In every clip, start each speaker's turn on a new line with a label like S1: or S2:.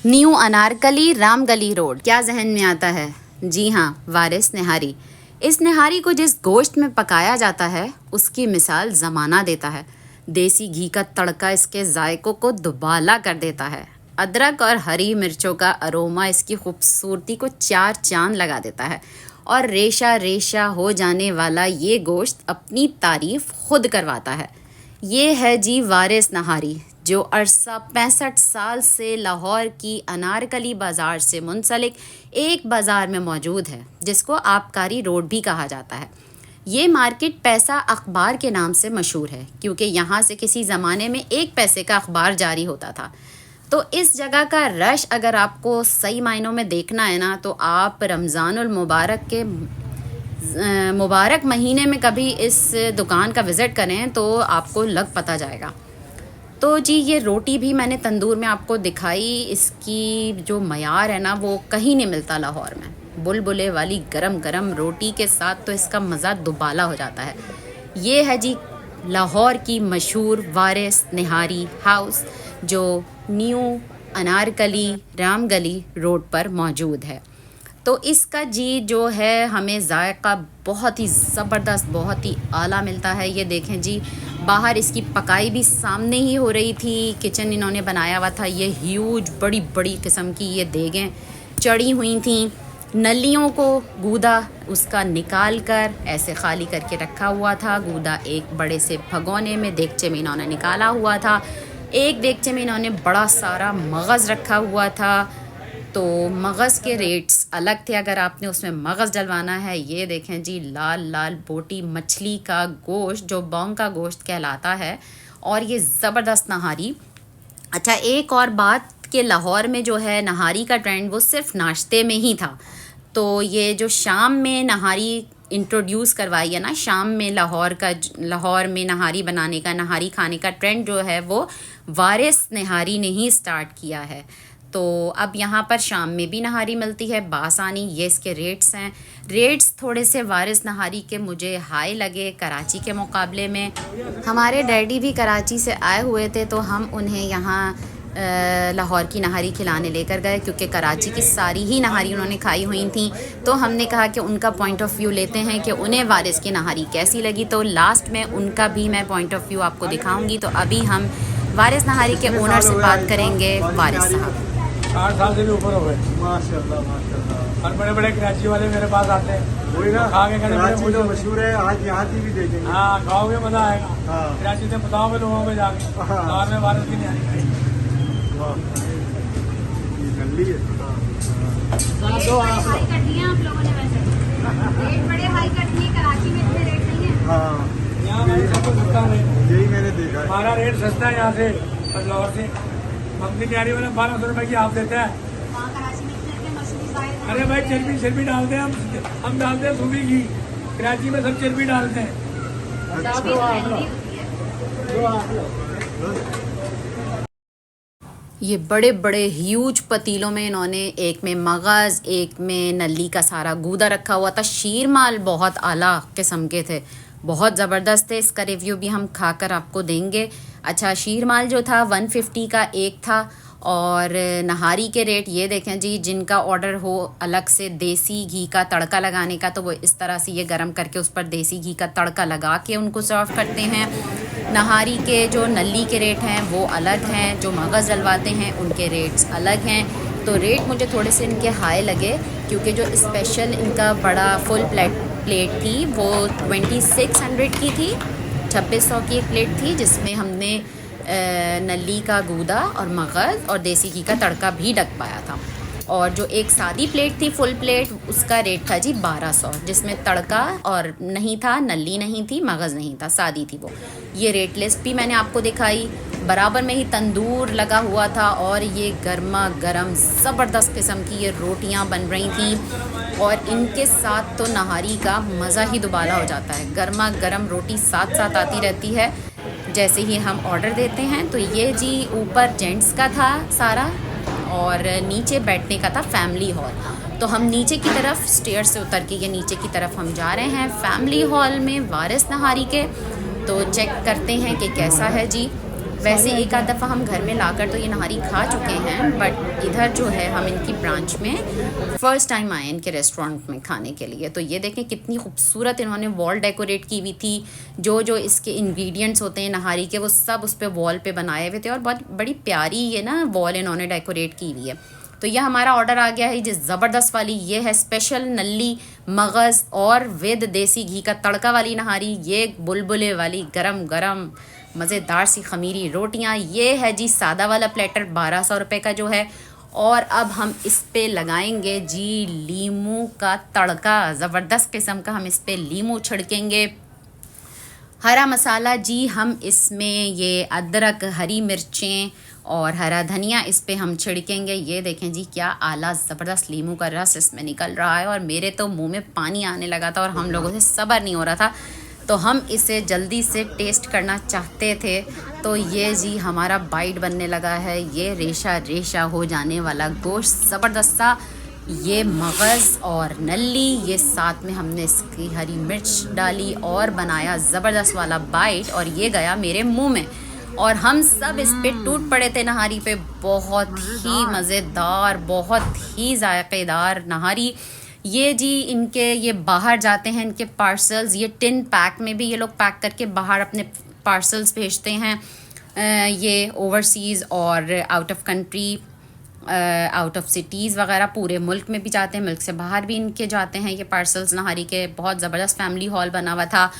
S1: New Anarkali Ramgali road, क्या जहन में आता है? जी हाँ, वारिस निहारी। इस निहारी को जिस गोश्त में पकाया जाता है उसकी मिसाल ज़माना देता है। देसी घी का तड़का इसके जायकों को दुबाला कर देता है। अदरक और हरी मिर्चों का अरोमा इसकी खूबसूरती को चार चांद लगा देता है और रेशा रेशा हो जाने वाला ये गोश्त अपनी तारीफ खुद करवाता है। ये है जी वारिस नहारी, जो अरसा 65 साल से लाहौर की अनारकली बाज़ार से मुंसलिक एक बाज़ार में मौजूद है, जिसको आबकारी रोड भी कहा जाता है। ये मार्केट पैसा अखबार के नाम से मशहूर है, क्योंकि यहाँ से किसी ज़माने में 1 पैसे का अखबार जारी होता था। तो इस जगह का रश अगर आपको सही मायनों में देखना है ना, तो आप रमज़ानुल मुबारक के मुबारक महीने में कभी इस दुकान का विज़िट करें तो आपको लग पता जाएगा। तो जी, ये रोटी भी मैंने तंदूर में आपको दिखाई। इसकी जो मयार है ना, वो कहीं नहीं मिलता लाहौर में। बुलबुले वाली गरम गरम रोटी के साथ तो इसका मज़ा दुबाला हो जाता है। ये है जी लाहौर की मशहूर वारिस निहारी हाउस, जो न्यू अनारकली रामगली रोड पर मौजूद है। तो इसका जी जो है, हमें जायका बहुत ही ज़बरदस्त, बहुत ही आला मिलता है। ये देखें जी, बाहर इसकी पकाई भी सामने ही हो रही थी। किचन इन्होंने बनाया हुआ था। ये ह्यूज बड़ी बड़ी किस्म की ये देगें चढ़ी हुई थी। नलियों को गूदा उसका निकाल कर ऐसे खाली करके रखा हुआ था। गूदा एक बड़े से भगोने में, देगचे में इन्होंने निकाला हुआ था। एक देगचे में इन्होंने बड़ा सारा मगज़ रखा हुआ था। तो मगज़ के रेट्स अलग थे अगर आपने उसमें मगज़ डलवाना है। ये देखें जी, लाल लाल बोटी मछली का गोश्त, जो बौंग का गोश्त कहलाता है, और ये ज़बरदस्त नहारी। अच्छा, एक और बात कि लाहौर में जो है नहारी का ट्रेंड वो सिर्फ नाश्ते में ही था। तो ये जो शाम में नहारी इंट्रोड्यूस करवाई है ना, शाम में लाहौर में नहारी बनाने का, नहारी खाने का ट्रेंड जो है वो वारिस निहारी ने ही स्टार्ट किया है। तो अब यहाँ पर शाम में भी नहारी मिलती है बासानी। ये इसके रेट्स हैं। रेट्स थोड़े से वारिस नहारी के मुझे हाई लगे कराची के मुकाबले में। हमारे डैडी भी कराची से आए हुए थे, तो हम उन्हें यहाँ लाहौर की नहारी खिलाने लेकर गए, क्योंकि कराची की सारी ही नहारी उन्होंने खाई हुई थी। तो हमने कहा कि उनका पॉइंट ऑफ व्यू लेते हैं कि उन्हें वारिस की नहारी कैसी लगी। तो लास्ट में उनका भी मैं पॉइंट ऑफ व्यू आपको दिखाऊंगी। तो अभी हम वारिस नहारी के ओनर से बात करेंगे। वारिस साहब
S2: 8 साल से भी ऊपर हो गए माशाल्लाह माशाल्लाह। और बड़े बड़े कराची वाले मेरे पास आते हैं, वही ना खा के कहते मुझे मशहूर है, आज यहाँ की भी देखेंगे। हाँ, खाओगे मजा आएगा। हाँ, कराची से बताओगे लोगों को जाके। हाँ, में वारिस की नहीं आई। ये हाई कर दिए आप लोगों ने, वैसे रेट बड़े हाई कर दिए। कराची में इतने रेट नहीं है। हाँ, यहाँ सबको सस्ता है, यही मैंने देखा। हमारा रेट सस्ता है यहाँ से, लाहौर से। मम्मी तैयारी वाले 1200 रुपए की आप देते हैं। अरे भाई, चर्बी डालते हैं हम डालते हैं सूबी घी। कराची में सब चर्बी डालते हैं।
S1: ये बड़े बड़े ह्यूज पतीलों में इन्होंने, एक में मगज़, एक में नली का सारा गूदा रखा हुआ था। शीर माल बहुत आला किस्म के थे, बहुत ज़बरदस्त थे। इसका रिव्यू भी हम खाकर आपको देंगे। अच्छा, शीर माल जो था 150 का एक था। और नहारी के रेट ये देखें जी, जिनका ऑर्डर हो अलग से देसी घी का तड़का लगाने का, तो वो इस तरह से ये गरम करके उस पर देसी घी का तड़का लगा के उनको सर्व करते हैं। नहारी के जो नली के रेट हैं वो अलग हैं, जो मगज़ डलवाते हैं उनके रेट्स अलग हैं। तो रेट मुझे थोड़े से इनके हाई लगे, क्योंकि जो स्पेशल इनका बड़ा फुल प्लेट थी वो 2600 की थी। 2600 की एक प्लेट थी, जिसमें हमने नली का गूदा और मगज़ और देसी घी का तड़का भी डक पाया था। और जो एक सादी प्लेट थी, फुल प्लेट, उसका रेट था जी 1200, जिसमें तड़का और नहीं था, नली नहीं थी, मगज़ नहीं था, सादी थी वो। ये रेट लिस्ट भी मैंने आपको दिखाई। बराबर में ही तंदूर लगा हुआ था और ये गर्मा गर्म ज़बरदस्त किस्म की ये रोटियां बन रही थी। और इनके साथ तो नहारी का मज़ा ही दुबाला हो जाता है। गर्मा गर्म रोटी साथ साथ आती रहती है जैसे ही हम ऑर्डर देते हैं। तो ये जी ऊपर जेंट्स का था सारा, और नीचे बैठने का था फैमिली हॉल। तो हम नीचे की तरफ स्टेयर से उतर के ये नीचे की तरफ हम जा रहे हैं फैमिली हॉल में वारिस नहारी के। तो चेक करते हैं कि कैसा है जी। वैसे एक आध दफ़ा हम घर में लाकर तो ये नहारी खा चुके हैं, बट इधर जो है हम इनकी ब्रांच में फ़र्स्ट टाइम आए इनके रेस्टोरेंट में खाने के लिए। तो ये देखें कितनी खूबसूरत इन्होंने वॉल डेकोरेट की हुई थी। जो जो इसके इंग्रेडिएंट्स होते हैं नहारी के वो सब उस पर वॉल पे बनाए हुए थे, और बहुत बड़ी प्यारी ये ना वॉल इन्होंने डेकोरेट की हुई है। तो यह हमारा ऑर्डर आ गया है जी ज़बरदस्त वाली। ये है स्पेशल नल्ली मगज़ और विद देसी घी का तड़का वाली नहारी। ये बुलबुले वाली गरम गरम मज़ेदार सी खमीरी रोटियां। ये है जी सादा वाला प्लेटर 1200 रुपये का जो है। और अब हम इस पे लगाएंगे जी लीमू का तड़का, ज़बरदस्त किस्म का हम इस पे लीमू छिड़केंगे। हरा मसाला जी हम इसमें ये अदरक, हरी मिर्चें और हरा धनिया इस पे हम छिड़केंगे। ये देखें जी क्या आला ज़बरदस्त लीमू का रस इसमें निकल रहा है, और मेरे तो मुंह में पानी आने लगा था और हम लोगों से सब्र नहीं हो रहा था, तो हम इसे जल्दी से टेस्ट करना चाहते थे। तो ये जी हमारा बाइट बनने लगा है। ये रेशा रेशा हो जाने वाला गोश्त ज़बरदस्त सा, ये मगज़ और नल्ली, ये साथ में हमने इसकी हरी मिर्च डाली और बनाया ज़बरदस्त वाला बाइट, और ये गया मेरे मुंह में और हम सब इस पे टूट पड़े थे नहारी पे। बहुत ही मज़ेदार, बहुत ही जायकेदार नहारी। ये जी इनके ये बाहर जाते हैं इनके पार्सल्स, ये टिन पैक में भी ये लोग पैक करके बाहर अपने पार्सल्स भेजते हैं। ये ओवरसीज़ और out of country, out of cities वगैरह पूरे मुल्क में भी जाते हैं, मुल्क से बाहर भी इनके जाते हैं ये पार्सल्स नहारी के। बहुत ज़बरदस्त फैमिली हॉल बना हुआ था,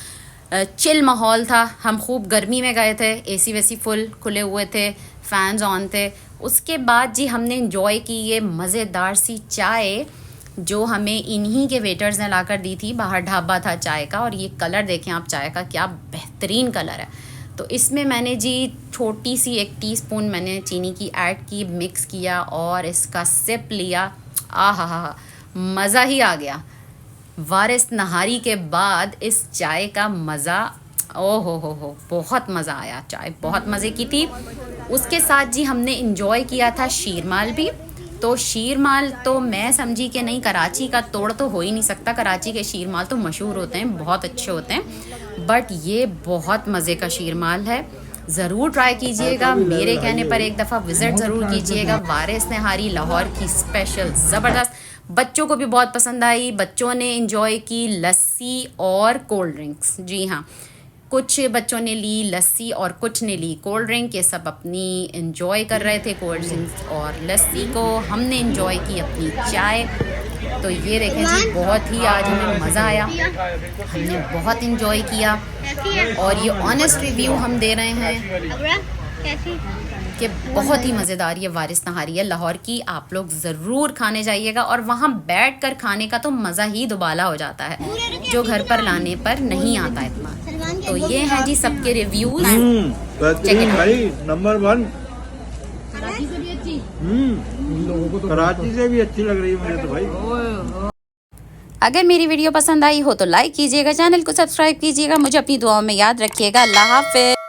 S1: चिल माहौल था। हम खूब गर्मी में गए थे, एसी वैसी फुल खुले हुए थे, फ़ैन्स ऑन थे। उसके बाद जी हमने इंजॉय की ये मज़ेदार सी चाय जो हमें इन्हीं के वेटर्स ने लाकर दी थी। बाहर ढाबा था चाय का, और ये कलर देखें आप चाय का, क्या बेहतरीन कलर है। तो इसमें मैंने जी छोटी सी 1 टीस्पून मैंने चीनी की ऐड की, मिक्स किया और इसका सिप लिया। आ हा मज़ा ही आ गया। वारिस नहारी के बाद इस चाय का मज़ा, ओ हो बहुत मज़ा आया। चाय बहुत मज़े की थी। उसके साथ जी हमने इंजॉय किया था शीरमाल भी। तो शीरमाल तो मैं समझी कि नहीं, कराची का तोड़ तो हो ही नहीं सकता। कराची के शीरमाल तो मशहूर होते हैं, बहुत अच्छे होते हैं, बट ये बहुत मज़े का शीरमाल है। ज़रूर ट्राई कीजिएगा, मेरे कहने पर एक दफ़ा विज़िट ज़रूर कीजिएगा। वारिस नहारी लाहौर की स्पेशल ज़बरदस्त, बच्चों को भी बहुत पसंद आई। बच्चों ने इंजॉय की लस्सी और कोल्ड ड्रिंक्स। जी हाँ, कुछ बच्चों ने ली लस्सी और कुछ ने ली कोल्ड ड्रिंक। ये सब अपनी इंजॉय कर रहे थे कोल्ड ड्रिंक्स और लस्सी को। हमने इंजॉय की अपनी चाय। तो ये देखें जी बहुत ही आज हमें मज़ा आया, हमने बहुत इंजॉय किया, और ये ऑनेस्ट रिव्यू हम दे रहे हैं कि बहुत ही मज़ेदार ये वारिस नहारी है लाहौर की। आप लोग ज़रूर खाने जाइएगा, और वहाँ बैठ कर खाने का तो मज़ा ही दुबाला हो जाता है, जो घर पर लाने पर नहीं आता इतना। तो ये हैं जी सबके रिव्यूज।
S3: भाई नंबर 1 कराची से भी अच्छी लग रही है मुझे तो भाई।
S1: अगर मेरी वीडियो पसंद आई हो तो लाइक कीजिएगा, चैनल को सब्सक्राइब कीजिएगा, मुझे अपनी दुआओं में याद रखिएगा। अल्लाह हाफ़िज़।